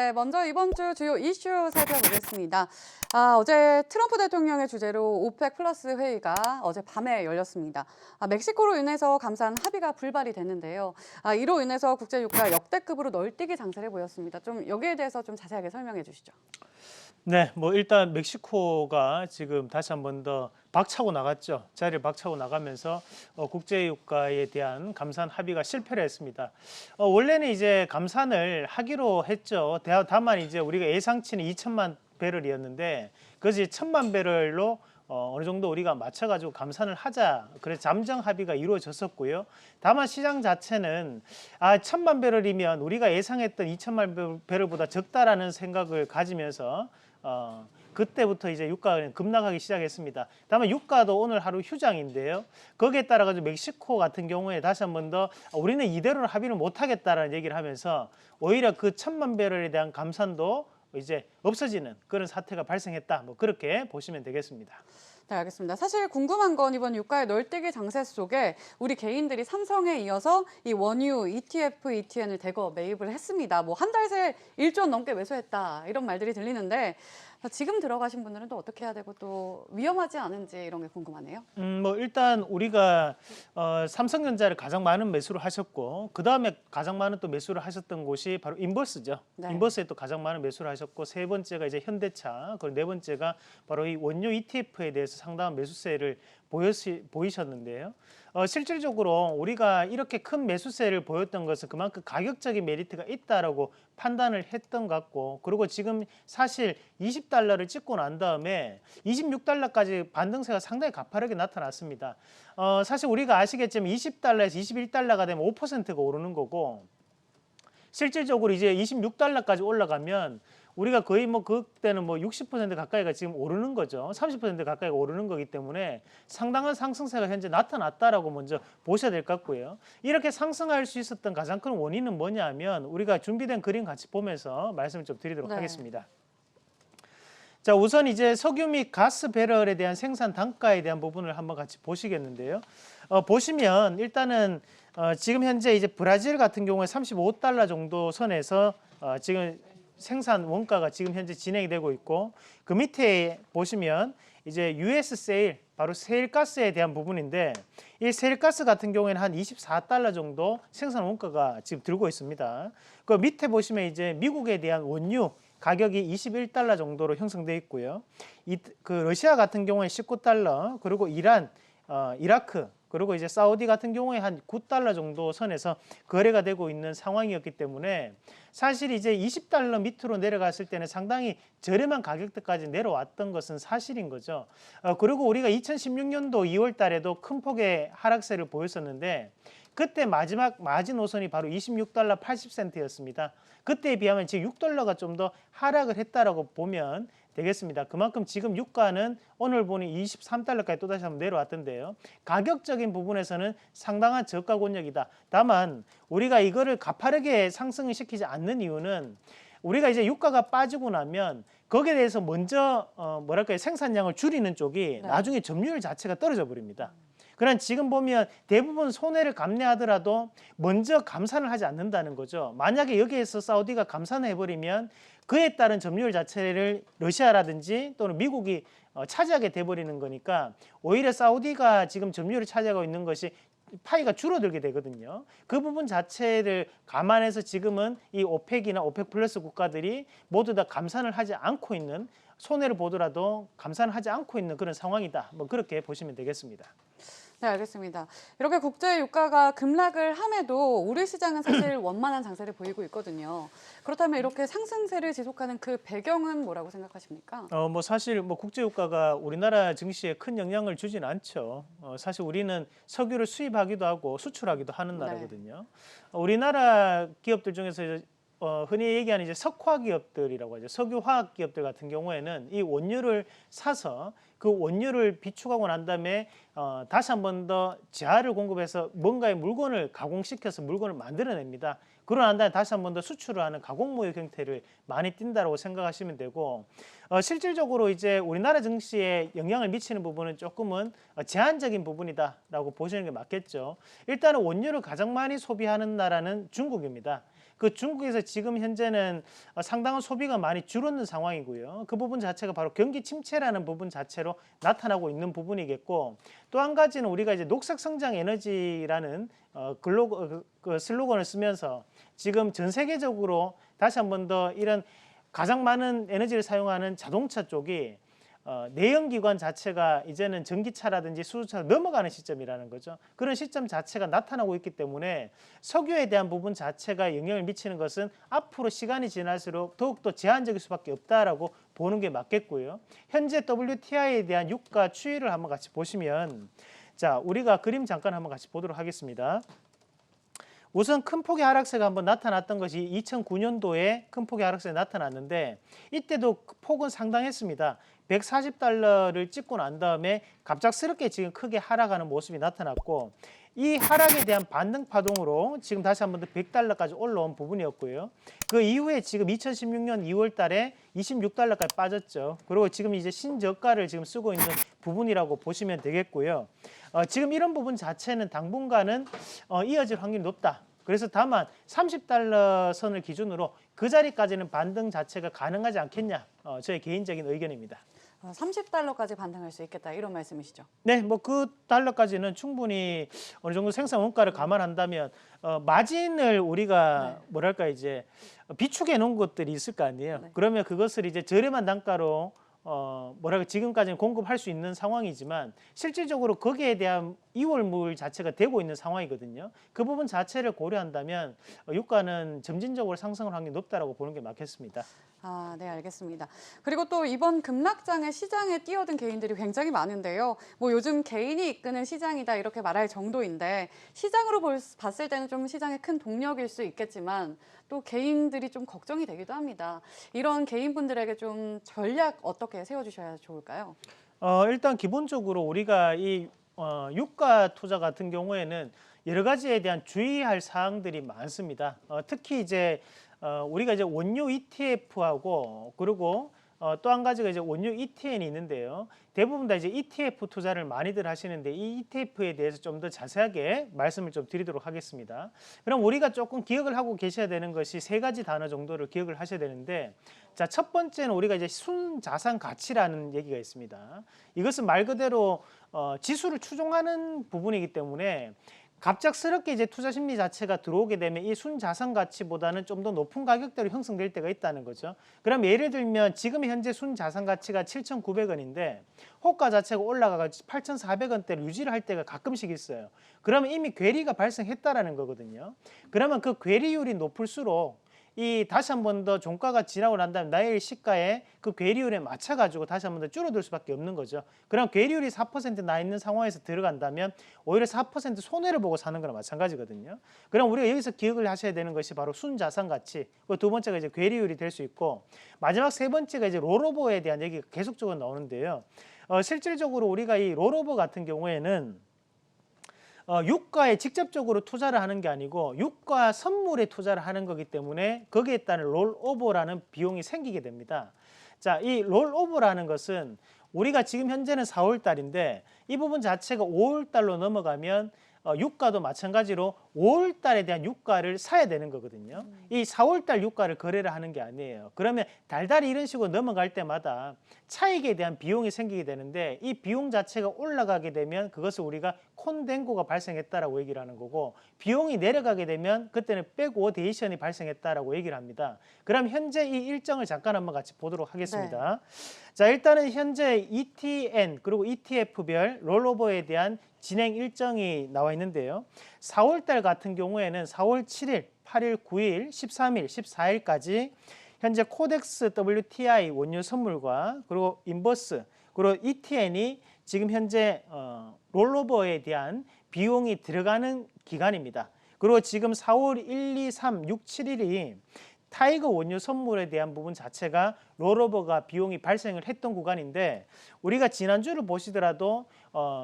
네, 먼저 이번 주 주요 이슈 살펴보겠습니다. 어제 트럼프 대통령의 주재로 오펙 플러스 회의가 어제 밤에 열렸습니다. 멕시코로 인해서 감산 합의가 불발이 됐는데요. 이로 인해서 국제 유가 역대급으로 널뛰기 장세를 보였습니다. 좀 여기에 대해서 좀 자세하게 설명해 주시죠. 네, 뭐 일단 멕시코가 지금 다시 한 번 더 박차고 나갔죠. 자리를 박차고 나가면서 국제 유가에 대한 감산 합의가 실패를 했습니다. 원래는 이제 감산을 하기로 했죠. 다만 이제 우리가 예상치는 2천만 배럴이었는데 그것이 1천만 배럴로 어느 정도 우리가 맞춰가지고 감산을 하자. 그래서 잠정 합의가 이루어졌었고요. 다만 시장 자체는 1천만 배럴이면 우리가 예상했던 2천만 배럴보다 적다라는 생각을 가지면서 그때부터 이제 유가가 급락하기 시작했습니다. 다만 유가도 오늘 하루 휴장인데요. 거기에 따라 가지고 멕시코 같은 경우에 다시 한 번 더 우리는 이대로는 합의를 못 하겠다라는 얘기를 하면서 오히려 그 1천만 배럴에 대한 감산도 이제 없어지는 그런 사태가 발생했다. 뭐 그렇게 보시면 되겠습니다. 네, 알겠습니다. 사실 궁금한 건 이번 유가의 널뛰기 장세 속에 우리 개인들이 삼성에 이어서 이 원유, ETF, ETN을 대거 매입을 했습니다. 뭐 한 달 새 1조 원 넘게 매수했다 이런 말들이 들리는데 지금 들어가신 분들은 또 어떻게 해야 되고 또 위험하지 않은지 이런 게 궁금하네요. 뭐 일단 우리가 삼성전자를 가장 많은 매수를 하셨고 그 다음에 가장 많은 또 매수를 하셨던 곳이 바로 인버스죠. 네. 인버스에 또 가장 많은 매수를 하셨고 세 번째가 이제 현대차, 그리고 네 번째가 바로 이 원유 ETF에 대해서 상당한 매수세를 보이셨는데요. 실질적으로 우리가 이렇게 큰 매수세를 보였던 것은 그만큼 가격적인 메리트가 있다라고 판단을 했던 것 같고, 그리고 지금 사실 20달러를 찍고 난 다음에 26달러까지 반등세가 상당히 가파르게 나타났습니다. 사실 우리가 아시겠지만 20달러에서 21달러가 되면 5%가 오르는 거고, 실질적으로 이제 26달러까지 올라가면 우리가 거의 뭐 그때는 뭐 60% 가까이가 지금 오르는 거죠. 30% 가까이가 오르는 거기 때문에 상당한 상승세가 현재 나타났다라고 먼저 보셔야 될 것 같고요. 이렇게 상승할 수 있었던 가장 큰 원인은 뭐냐면 우리가 준비된 그림 같이 보면서 말씀을 좀 드리도록 네. 하겠습니다. 자, 우선 이제 석유 및 가스 배럴에 대한 생산 단가에 대한 부분을 한번 같이 보시겠는데요. 보시면 일단은 지금 현재 이제 브라질 같은 경우에 35달러 정도 선에서 지금 생산 원가가 지금 현재 진행이 되고 있고, 그 밑에 보시면 이제 US 세일, 바로 세일가스에 대한 부분인데, 이 세일가스 같은 경우에는 한 24달러 정도 생산 원가가 지금 들고 있습니다. 그 밑에 보시면 이제 미국에 대한 원유 가격이 21달러 정도로 형성되어 있고요. 그 러시아 같은 경우에 19달러, 그리고 이란, 이라크, 그리고 이제 사우디 같은 경우에 한 9달러 정도 선에서 거래가 되고 있는 상황이었기 때문에 사실 이제 20달러 밑으로 내려갔을 때는 상당히 저렴한 가격대까지 내려왔던 것은 사실인 거죠. 그리고 우리가 2016년도 2월 달에도 큰 폭의 하락세를 보였었는데 그때 마지막 마지노선이 바로 26달러 80센트였습니다. 그때에 비하면 지금 6달러가 좀 더 하락을 했다라고 보면 되겠습니다. 그만큼 지금 유가는 오늘 보니 23달러까지 또다시 한번 내려왔던데요. 가격적인 부분에서는 상당한 저가 권역이다. 다만 우리가 이거를 가파르게 상승을 시키지 않는 이유는 우리가 이제 유가가 빠지고 나면 거기에 대해서 먼저 생산량을 줄이는 쪽이 네. 나중에 점유율 자체가 떨어져 버립니다. 그러나 지금 보면 대부분 손해를 감내하더라도 먼저 감산을 하지 않는다는 거죠. 만약에 여기에서 사우디가 감산을 해버리면 그에 따른 점유율 자체를 러시아라든지 또는 미국이 차지하게 돼버리는 거니까 오히려 사우디가 지금 점유율을 차지하고 있는 것이 파이가 줄어들게 되거든요. 그 부분 자체를 감안해서 지금은 이 오펙이나 오펙 플러스 국가들이 모두 다 감산을 하지 않고 있는, 손해를 보더라도 감산을 하지 않고 있는 그런 상황이다. 뭐 그렇게 보시면 되겠습니다. 네, 알겠습니다. 이렇게 국제 유가가 급락을 함에도 우리 시장은 사실 원만한 장세를 보이고 있거든요. 그렇다면 이렇게 상승세를 지속하는 그 배경은 뭐라고 생각하십니까? 뭐 사실 뭐 국제 유가가 우리나라 증시에 큰 영향을 주진 않죠. 사실 우리는 석유를 수입하기도 하고 수출하기도 하는 네. 나라거든요. 우리나라 기업들 중에서 흔히 얘기하는 이제 석화 기업들이라고 하죠. 석유 화학 기업들 같은 경우에는 이 원유를 사서 그 원유를 비축하고 난 다음에 다시 한 번 더 재화를 공급해서 뭔가의 물건을 가공시켜서 물건을 만들어냅니다. 그러고 난 다음에 다시 한 번 더 수출을 하는 가공무역 형태를 많이 띈다고 생각하시면 되고, 실질적으로 이제 우리나라 증시에 영향을 미치는 부분은 조금은 제한적인 부분이다라고 보시는 게 맞겠죠. 일단은 원유를 가장 많이 소비하는 나라는 중국입니다. 그 중국에서 지금 현재는 상당한 소비가 많이 줄었는 상황이고요. 그 부분 자체가 바로 경기 침체라는 부분 자체로 나타나고 있는 부분이겠고, 또 한 가지는 우리가 이제 녹색 성장 에너지라는 그 슬로건을 쓰면서 지금 전 세계적으로 다시 한 번 더 이런 가장 많은 에너지를 사용하는 자동차 쪽이 내연기관 자체가 이제는 전기차라든지 수소차로 넘어가는 시점이라는 거죠. 그런 시점 자체가 나타나고 있기 때문에 석유에 대한 부분 자체가 영향을 미치는 것은 앞으로 시간이 지날수록 더욱더 제한적일 수밖에 없다라고 보는 게 맞겠고요. 현재 WTI에 대한 유가 추이를 한번 같이 보시면, 자, 우리가 그림 잠깐 한번 같이 보도록 하겠습니다. 우선 큰 폭의 하락세가 한번 나타났던 것이 2009년도에 큰 폭의 하락세가 나타났는데, 이때도 폭은 상당했습니다. 140달러를 찍고 난 다음에 갑작스럽게 지금 크게 하락하는 모습이 나타났고, 이 하락에 대한 반등 파동으로 지금 다시 한번 더 100달러까지 올라온 부분이었고요. 그 이후에 지금 2016년 2월 달에 26달러까지 빠졌죠. 그리고 지금 이제 신저가를 지금 쓰고 있는 부분이라고 보시면 되겠고요. 지금 이런 부분 자체는 당분간은 이어질 확률이 높다. 그래서 다만 30달러 선을 기준으로 그 자리까지는 반등 자체가 가능하지 않겠냐, 저의 개인적인 의견입니다. 30달러까지 반등할 수 있겠다 이런 말씀이시죠? 네, 뭐 그 달러까지는 충분히 어느 정도 생산 원가를 감안한다면 마진을 우리가 네. 뭐랄까 이제 비축해 놓은 것들이 있을 거 아니에요. 네. 그러면 그것을 이제 저렴한 단가로 뭐랄까 지금까지는 공급할 수 있는 상황이지만 실질적으로 거기에 대한 이월물 자체가 되고 있는 상황이거든요. 그 부분 자체를 고려한다면 유가는 점진적으로 상승할 확률이 높다라고 보는 게 맞겠습니다. 아, 네, 알겠습니다. 그리고 또 이번 급락장에 시장에 뛰어든 개인들이 굉장히 많은데요. 뭐 요즘 개인이 이끄는 시장이다 이렇게 말할 정도인데, 시장으로 봤을 때는 좀 시장의 큰 동력일 수 있겠지만 또 개인들이 좀 걱정이 되기도 합니다. 이런 개인분들에게 좀 전략 어떻게 세워주셔야 좋을까요? 일단 기본적으로 우리가 이 유가 투자 같은 경우에는 여러 가지에 대한 주의할 사항들이 많습니다. 특히 이제 우리가 이제 원유 ETF하고 그리고 또 한 가지가 이제 원유 ETN이 있는데요. 대부분 다 이제 ETF 투자를 많이들 하시는데 이 ETF에 대해서 좀 더 자세하게 말씀을 좀 드리도록 하겠습니다. 그럼 우리가 조금 기억을 하고 계셔야 되는 것이 세 가지 단어 정도를 기억을 하셔야 되는데, 자, 첫 번째는 우리가 이제 순자산 가치라는 얘기가 있습니다. 이것은 말 그대로 지수를 추종하는 부분이기 때문에 갑작스럽게 이제 투자 심리 자체가 들어오게 되면 이 순자산 가치보다는 좀 더 높은 가격대로 형성될 때가 있다는 거죠. 그럼 예를 들면 지금 현재 순자산 가치가 7,900원인데 호가 자체가 올라가서 8,400원대를 유지를 할 때가 가끔씩 있어요. 그러면 이미 괴리가 발생했다라는 거거든요. 그러면 그 괴리율이 높을수록 이 다시 한 번 더 종가가 지나고 난 다음에 나의 시가에 그 괴리율에 맞춰 가지고 다시 한 번 더 줄어들 수밖에 없는 거죠. 그럼 괴리율이 4% 나 있는 상황에서 들어간다면 오히려 4% 손해를 보고 사는 거나 마찬가지거든요. 그럼 우리가 여기서 기억을 하셔야 되는 것이 바로 순자산 가치. 그 두 번째가 이제 괴리율이 될 수 있고, 마지막 세 번째가 이제 롤오버에 대한 얘기가 계속적으로 나오는데요. 실질적으로 우리가 이 롤오버 같은 경우에는 유가에 직접적으로 투자를 하는 게 아니고 유가 선물에 투자를 하는 거기 때문에 거기에 따른 롤오버라는 비용이 생기게 됩니다. 자, 이 롤오버라는 것은 우리가 지금 현재는 4월 달인데 이 부분 자체가 5월 달로 넘어가면 유가도 마찬가지로 5월 달에 대한 유가를 사야 되는 거거든요. 이 4월 달 유가를 거래를 하는 게 아니에요. 그러면 달달이 이런 식으로 넘어갈 때마다 차익에 대한 비용이 생기게 되는데 이 비용 자체가 올라가게 되면 그것을 우리가 콘덴고가 발생했다라고 얘기를 하는 거고, 비용이 내려가게 되면 그때는 백오데이션이 발생했다라고 얘기를 합니다. 그럼 현재 이 일정을 잠깐 한번 같이 보도록 하겠습니다. 네. 자, 일단은 현재 ETN 그리고 ETF별 롤오버에 대한 진행 일정이 나와 있는데요. 4월 달 같은 경우에는 4월 7일, 8일, 9일, 13일, 14일까지 현재 코덱스 WTI 원유 선물과 그리고 인버스 그리고 ETN이 지금 현재 롤오버에 대한 비용이 들어가는 기간입니다. 그리고 지금 4월 1, 2, 3, 6, 7일이 타이거 원유 선물에 대한 부분 자체가 롤오버가 비용이 발생을 했던 구간인데, 우리가 지난주를 보시더라도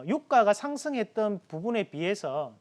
유가가 상승했던 부분에 비해서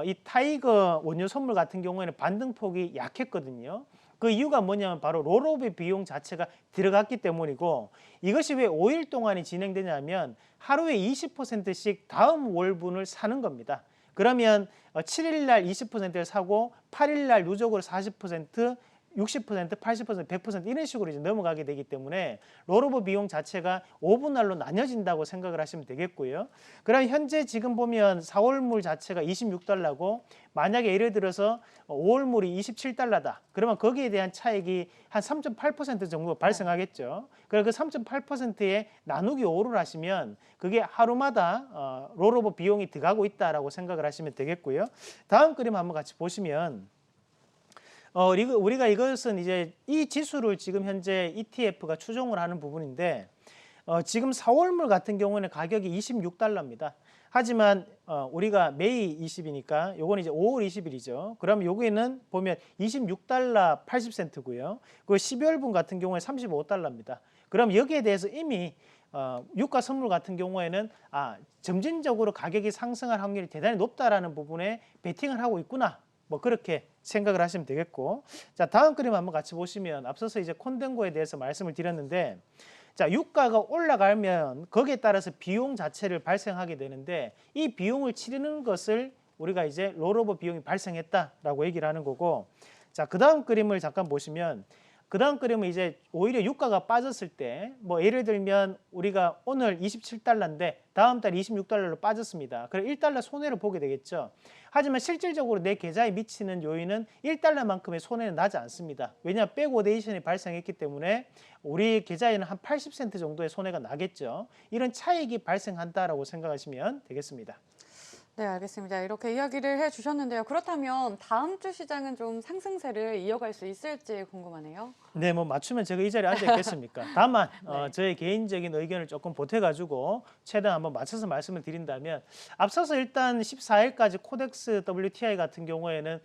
이 타이거 원유 선물 같은 경우에는 반등폭이 약했거든요. 그 이유가 뭐냐면 바로 롤오버 비용 자체가 들어갔기 때문이고, 이것이 왜 5일 동안이 진행되냐면 하루에 20%씩 다음 월분을 사는 겁니다. 그러면 7일 날 20%를 사고 8일 날 누적으로 40%, 60%, 80%, 100% 이런 식으로 이제 넘어가게 되기 때문에 롤오버 비용 자체가 5분할로 나뉘어진다고 생각을 하시면 되겠고요. 그럼 현재 지금 보면 4월물 자체가 26달러고 만약에 예를 들어서 5월물이 27달러다. 그러면 거기에 대한 차익이 한 3.8% 정도 발생하겠죠. 그래서 그 3.8%에 나누기 5를 하시면 그게 하루마다 롤오버 비용이 들어가고 있다라고 생각을 하시면 되겠고요. 다음 그림 한번 같이 보시면 우리가 이것은 이제 이 지수를 지금 현재 ETF가 추종을 하는 부분인데 지금 4월물 같은 경우는 가격이 26달러입니다. 하지만 우리가 매일 20이니까 요건 이제 5월 20일이죠. 그럼 여기는 보면 26달러 80센트고요. 그 12월분 같은 경우에 35달러입니다. 그럼 여기에 대해서 이미 유가 선물 같은 경우에는 점진적으로 가격이 상승할 확률이 대단히 높다라는 부분에 베팅을 하고 있구나. 뭐 그렇게 생각을 하시면 되겠고, 자 다음 그림 한번 같이 보시면 앞서서 이제 콘덴고에 대해서 말씀을 드렸는데, 자 유가가 올라가면 거기에 따라서 비용 자체를 발생하게 되는데 이 비용을 치르는 것을 우리가 이제 롤오버 비용이 발생했다라고 얘기를 하는 거고, 자 그 다음 그림을 잠깐 보시면 그 다음 그림은 이제 오히려 유가가 빠졌을 때 뭐 예를 들면 우리가 오늘 27달러인데 다음 달 26달러로 빠졌습니다. 그럼 1달러 손해를 보게 되겠죠. 하지만 실질적으로 내 계좌에 미치는 요인은 1달러만큼의 손해는 나지 않습니다. 왜냐하면 백오데이션이 발생했기 때문에 우리 계좌에는 한 80센트 정도의 손해가 나겠죠. 이런 차익이 발생한다라고 생각하시면 되겠습니다. 네, 알겠습니다. 이렇게 이야기를 해주셨는데요. 그렇다면 다음 주 시장은 좀 상승세를 이어갈 수 있을지 궁금하네요. 네, 뭐 맞추면 제가 이 자리에 앉아 있겠습니까? 다만 네. 저의 개인적인 의견을 조금 보태가지고 최대한 한번 맞춰서 말씀을 드린다면, 앞서서 일단 14일까지 코덱스 WTI 같은 경우에는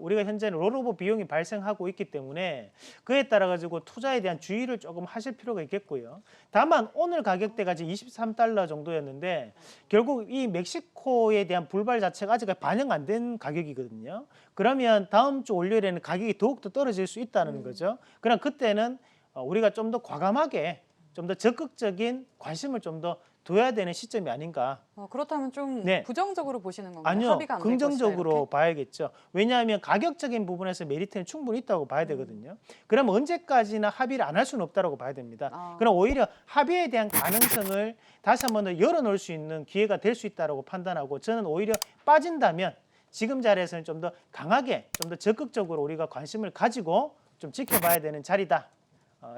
우리가 현재는 롤오버 비용이 발생하고 있기 때문에 그에 따라 가지고 투자에 대한 주의를 조금 하실 필요가 있겠고요. 다만 오늘 가격대가 지금 23달러 정도였는데 결국 이 멕시코에 대한 불발 자체가 아직 반영 안 된 가격이거든요. 그러면 다음 주 월요일에는 가격이 더욱더 떨어질 수 있다는 거죠. 그럼 그때는 우리가 좀 더 과감하게, 좀 더 적극적인 관심을 좀 더 둬야 되는 시점이 아닌가. 그렇다면 좀 네. 부정적으로 보시는 건가요? 아니요, 합의가 안 될 것이다, 긍정적으로 이렇게? 봐야겠죠. 왜냐하면 가격적인 부분에서 메리트는 충분히 있다고 봐야 되거든요. 그럼 언제까지나 합의를 안 할 수는 없다고 봐야 됩니다. 그럼 오히려 합의에 대한 가능성을 다시 한 번 더 열어놓을 수 있는 기회가 될 수 있다고 판단하고, 저는 오히려 빠진다면 지금 자리에서는 좀 더 강하게, 좀 더 적극적으로 우리가 관심을 가지고 좀 지켜봐야 되는 자리다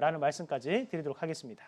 라는 말씀까지 드리도록 하겠습니다.